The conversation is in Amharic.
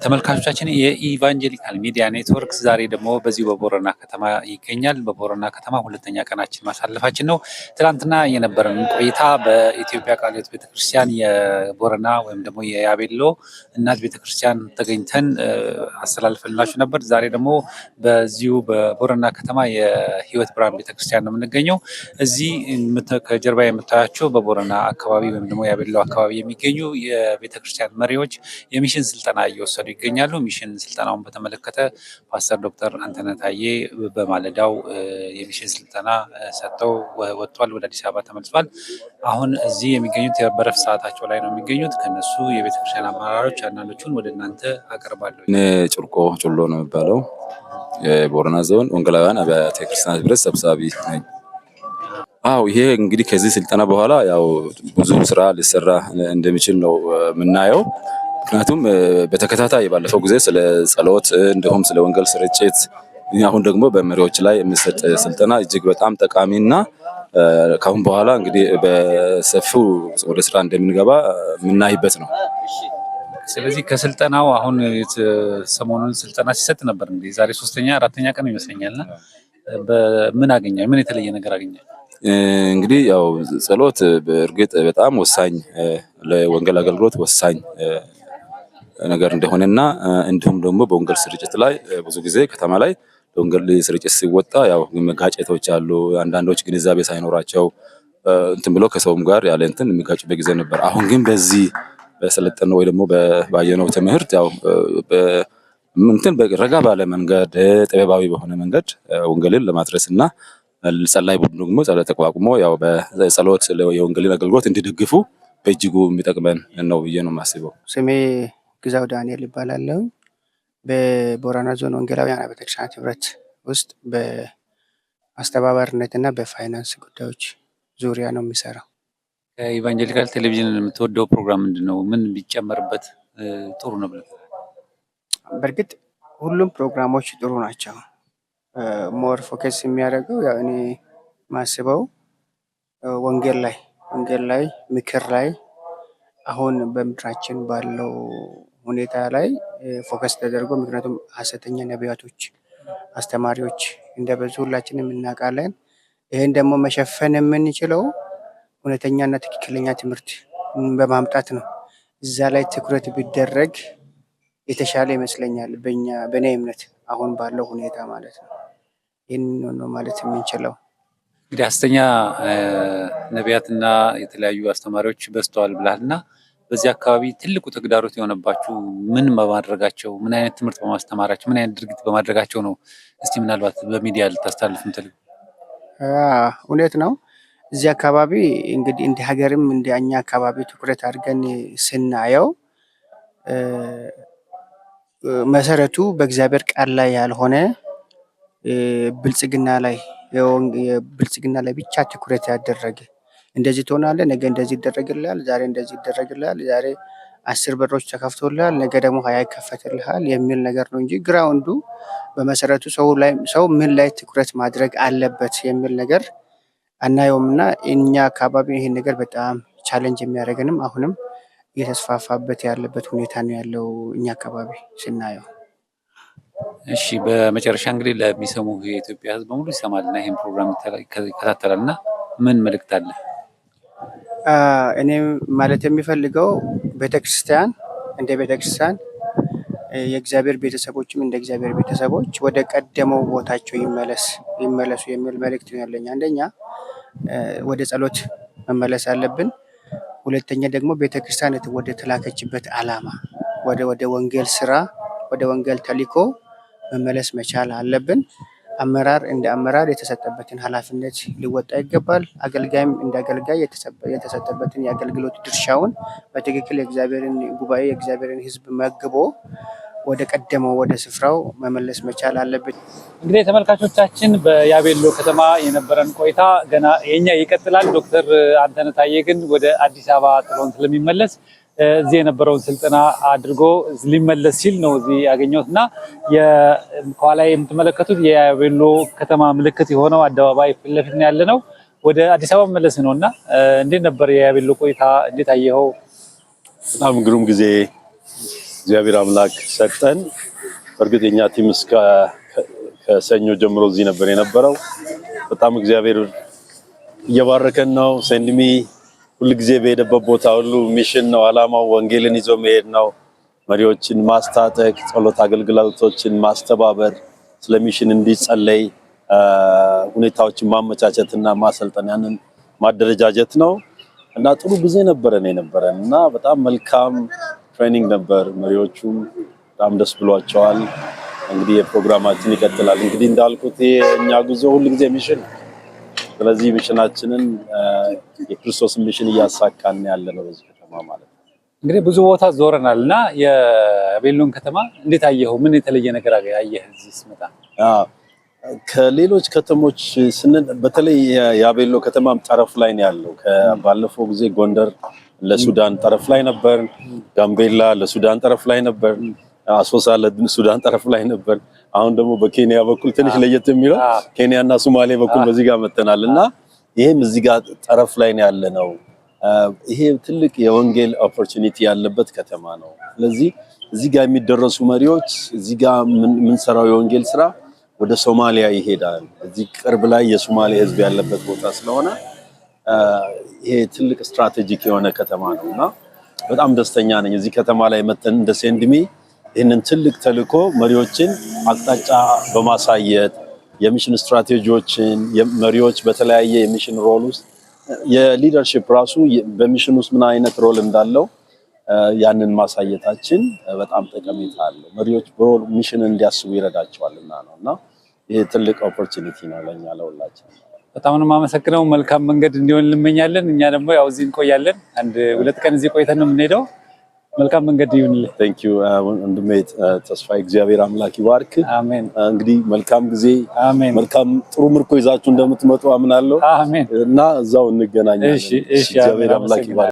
ተመልካቾቻችን የኢቫንጀሊካል ሚዲያ ኔትወርክ ዛሬ ደግሞ በዚሁ በቦረና ከተማ ይገኛል። በቦረና ከተማ ሁለተኛ ቀናችን ማሳለፋችን ነው። ትናንትና የነበረን ቆይታ በኢትዮጵያ ቃለ ሕይወት ቤተክርስቲያን የቦረና ወይም ደግሞ የያቤሎ እናት ቤተክርስቲያን ተገኝተን አስተላልፈንላችሁ ነበር። ዛሬ ደግሞ በዚሁ በቦረና ከተማ የሕይወት ብርሃን ቤተክርስቲያን ነው የምንገኘው። እዚህ ከጀርባ የምታያቸው በቦረና አካባቢ ወይም ደግሞ ያቤሎ አካባቢ የሚገኙ የቤተክርስቲያን መሪዎች የሚሽን ስልጠና እየወሰዱ ይገኛሉ። ሚሽን ስልጠናውን በተመለከተ ፓስተር ዶክተር አንተነህ ታዬ በማለዳው የሚሽን ስልጠና ሰጥተው ወጥቷል፣ ወደ አዲስ አበባ ተመልሷል። አሁን እዚህ የሚገኙት የበረፍት ሰዓታቸው ላይ ነው የሚገኙት። ከነሱ የቤተክርስቲያን አመራሮች አንዳንዶቹን ወደ እናንተ አቀርባለሁ። እኔ ጭርቆ ጩሎ ነው የሚባለው የቦረና ዞን ወንጌላውያን አብያተ ክርስቲያናት ህብረት ሰብሳቢ ነኝ። አው ይሄ እንግዲህ ከዚህ ስልጠና በኋላ ያው ብዙ ስራ ሊሰራ እንደሚችል ነው የምናየው። ምክንያቱም በተከታታይ ባለፈው ጊዜ ስለ ጸሎት እንዲሁም ስለ ወንጌል ስርጭት አሁን ደግሞ በመሪዎች ላይ የሚሰጥ ስልጠና እጅግ በጣም ጠቃሚና ካሁን በኋላ እንግዲህ በሰፊው ወደ ስራ እንደምንገባ የምናይበት ነው። ስለዚህ ከስልጠናው አሁን ሰሞኑን ስልጠና ሲሰጥ ነበር እንዴ? ዛሬ 3ኛ 4ኛ ቀን ይመስለኛልና በምን አገኘ? ምን የተለየ ነገር አገኘ? እንግዲህ ያው ጸሎት በእርግጥ በጣም ወሳኝ ለወንጌል አገልግሎት ወሳኝ ነገር እንደሆነና እንዲሁም ደግሞ በወንጌል ስርጭት ላይ ብዙ ጊዜ ከተማ ላይ ወንጌል ስርጭት ሲወጣ ያው መጋጨቶች አሉ። አንዳንዶች ግንዛቤ ሳይኖራቸው እንትን ብሎ ከሰውም ጋር ያለ እንትን የሚጋጩበት ጊዜ ነበር። አሁን ግን በዚህ በሰለጠነው ወይ ደግሞ ባየነው ትምህርት ያው እንትን በረጋ ባለ መንገድ ጥበባዊ በሆነ መንገድ ወንጌልን ለማድረስና ጸላይ ቡድኑ ደግሞ ጸሎት ተቋቁሞ ያው በጸሎት የወንጌልን አገልግሎት እንዲደግፉ በእጅጉ የሚጠቅመን ነው ብዬ ነው የማስበው። ስሜ ግዛው ዳንኤል ይባላል። በቦረና ዞን ወንጌላውያን አብያተ ክርስቲያናት ህብረት ውስጥ በአስተባባሪነትና በፋይናንስ ጉዳዮች ዙሪያ ነው የሚሰራው። ከኢቫንጀሊካል ቴሌቪዥን የምትወደው ፕሮግራም ምንድነው? ምን ቢጨመርበት ጥሩ ነው ብለህ? በእርግጥ ሁሉም ፕሮግራሞች ጥሩ ናቸው። ሞር ፎከስ የሚያደርገው ያው እኔ ማስበው ወንጌል ላይ ምክር ላይ አሁን በምድራችን ባለው ሁኔታ ላይ ፎከስ ተደርጎ ምክንያቱም ሐሰተኛ ነቢያቶች፣ አስተማሪዎች እንደበዙ ሁላችንም እናውቃለን። ይሄን ደግሞ መሸፈን የምንችለው እውነተኛና ትክክለኛ ትምህርት በማምጣት ነው። እዛ ላይ ትኩረት ቢደረግ የተሻለ ይመስለኛል በእኔ እምነት አሁን ባለው ሁኔታ ማለት ነው። ይህን ነው ማለት የምንችለው። እንግዲህ ሐሰተኛ ነቢያትና የተለያዩ አስተማሪዎች በዝተዋል ብለሃልና በዚህ አካባቢ ትልቁ ተግዳሮት የሆነባችሁ ምን በማድረጋቸው፣ ምን አይነት ትምህርት በማስተማራቸው፣ ምን አይነት ድርጊት በማድረጋቸው ነው? እስቲ ምናልባት በሚዲያ ልታስተላልፍ የምትፈልገው? እውነት ነው። እዚህ አካባቢ እንግዲህ እንደ ሀገርም እንደ እኛ አካባቢ ትኩረት አድርገን ስናየው መሰረቱ በእግዚአብሔር ቃል ላይ ያልሆነ ብልጽግና ላይ ብቻ ትኩረት ያደረገ እንደዚህ ትሆናለህ፣ ነገ እንደዚህ ይደረግልሃል፣ ዛሬ እንደዚህ ይደረግልሃል፣ ዛሬ 10 በሮች ተከፍቶልሃል፣ ነገ ደግሞ 20 ይከፈትልሃል የሚል ነገር ነው እንጂ ግራውንዱ በመሰረቱ ሰው ምን ላይ ትኩረት ማድረግ አለበት የሚል ነገር አናየውምና እኛ አካባቢ ይሄን ነገር በጣም ቻሌንጅ የሚያደርገንም አሁንም እየተስፋፋበት ያለበት ሁኔታ ነው ያለው እኛ አካባቢ ስናየው። እሺ፣ በመጨረሻ እንግዲህ ለሚሰሙ የኢትዮጵያ ሕዝብ በሙሉ ይሰማልና ይሄን ፕሮግራም ይከታተላልና ምን መልእክት አለ? እኔ ማለት የሚፈልገው ቤተክርስቲያን እንደ ቤተክርስቲያን የእግዚአብሔር ቤተሰቦችም እንደ እግዚአብሔር ቤተሰቦች ወደ ቀደመው ቦታቸው ይመለሱ የሚል መልእክት ነው ያለኝ። አንደኛ ወደ ጸሎት መመለስ አለብን። ሁለተኛ ደግሞ ቤተክርስቲያን ወደ ተላከችበት ዓላማ ወደ ወንጌል ስራ ወደ ወንጌል ተልእኮ መመለስ መቻል አለብን። አመራር እንደ አመራር የተሰጠበትን ኃላፊነት ሊወጣ ይገባል። አገልጋይም እንደ አገልጋይ የተሰጠበትን የአገልግሎት ድርሻውን በትክክል የእግዚአብሔርን ጉባኤ የእግዚአብሔርን ሕዝብ መግቦ ወደ ቀደመው ወደ ስፍራው መመለስ መቻል አለብን። እንግዲህ ተመልካቾቻችን በያቤሎ ከተማ የነበረን ቆይታ ገና የኛ ይቀጥላል። ዶክተር አንተነህ ታዬ ግን ወደ አዲስ አበባ ጥሎን ስለሚመለስ እዚህ የነበረውን ስልጠና አድርጎ ሊመለስ ሲል ነው እዚህ ያገኘሁትና ከኋላ የምትመለከቱት የያቤሎ ከተማ ምልክት የሆነው አደባባይ ፊት ለፊት ነው ያለነው። ወደ አዲስ አበባ መለስ ነውና እንዴት ነበር የያቤሎ ቆይታ? እንዴት አየኸው? በጣም ግሩም ጊዜ እግዚአብሔር አምላክ ሰጠን። በእርግጠኛ ቲም እስከ ከሰኞ ጀምሮ እዚህ ነበር የነበረው። በጣም እግዚአብሔር እየባረከን ነው። ሴንድሚ ሁሉ ጊዜ በሄደበት ቦታ ሁሉ ሚሽን ነው አላማው፣ ወንጌልን ይዞ መሄድ ነው። መሪዎችን ማስታጠቅ፣ ጸሎት አገልግሎቶችን ማስተባበር፣ ስለ ሚሽን እንዲጸለይ ሁኔታዎችን ማመቻቸትና ማሰልጠን፣ ያንን ማደረጃጀት ነው እና ጥሩ ጊዜ ነበረን እና በጣም መልካም ትሬኒንግ ነበር። መሪዎቹም በጣም ደስ ብሏቸዋል። እንግዲህ የፕሮግራማችን ይቀጥላል። እንግዲህ እንዳልኩት የኛ ጉዞ ሁሉ ጊዜ ሚሽን፣ ስለዚህ ሚሽናችንን የክርስቶስን ሚሽን እያሳካን ያለነው በዚህ ከተማ ማለት ነው። እንግዲህ ብዙ ቦታ ዞረናልና የቤሎን ከተማ እንዴት አየኸው? ምን የተለየ ነገር አየህ እዚህ ስትመጣ? ከሌሎች ከተሞች በተለይ የቤሎ ከተማም ጠረፍ ላይ ነው ያለው። ባለፈው ጊዜ ጎንደር ለሱዳን ጠረፍ ላይ ነበር፣ ጋምቤላ ለሱዳን ጠረፍ ላይ ነበር፣ አሶሳ ለሱዳን ጠረፍ ላይ ነበር። አሁን ደግሞ በኬንያ በኩል ትንሽ ለየት የሚለው ኬንያና ሶማሌ በኩል በዚህ ጋር መተናልና ይሄም እዚህ ጋር ጠረፍ ላይ ነው ያለነው። ይሄ ትልቅ የወንጌል ኦፖርቹኒቲ ያለበት ከተማ ነው። ስለዚህ እዚህ ጋር የሚደረሱ መሪዎች እዚህ ጋር የምንሰራው የወንጌል ስራ ወደ ሶማሊያ ይሄዳል። እዚህ ቅርብ ላይ የሶማሌ ህዝብ ያለበት ቦታ ስለሆነ ይሄ ትልቅ ስትራቴጂክ የሆነ ከተማ ነውና በጣም ደስተኛ ነኝ። እዚህ ከተማ ላይ መተን እንደ ሴንድሚ ይህንን ትልቅ ተልእኮ መሪዎችን አቅጣጫ በማሳየት የሚሽን ስትራቴጂዎችን መሪዎች በተለያየ የሚሽን ሮል ውስጥ የሊደርሺፕ ራሱ በሚሽን ውስጥ ምን አይነት ሮል እንዳለው ያንን ማሳየታችን በጣም ጠቀሜታ አለው። መሪዎች በሚሽን እንዲያስቡ ይረዳቸዋልና ነውና ይሄ ትልቅ ኦፖርቹኒቲ ነው ለኛ ለሁላችን። በጣም ነው የማመሰግነው። መልካም መንገድ እንዲሆን እንመኛለን። እኛ ደግሞ ያው እዚህ እንቆያለን። 1-2 ቀን እዚህ ቆይተን ነው የምንሄደው። መልካም መንገድ ይሁንልህ። ቴንክ ዩ ወንድሜ ተስፋዬ። እግዚአብሔር አምላክ ይባርክ። አሜን። እንግዲህ መልካም ጊዜ፣ አሜን። መልካም ጥሩ ምርኮ ይዛችሁ እንደምትመጡ አምናለሁ። አሜን። እና እዛው እንገናኛለን። እሺ፣ እግዚአብሔር አምላክ ይባርክ።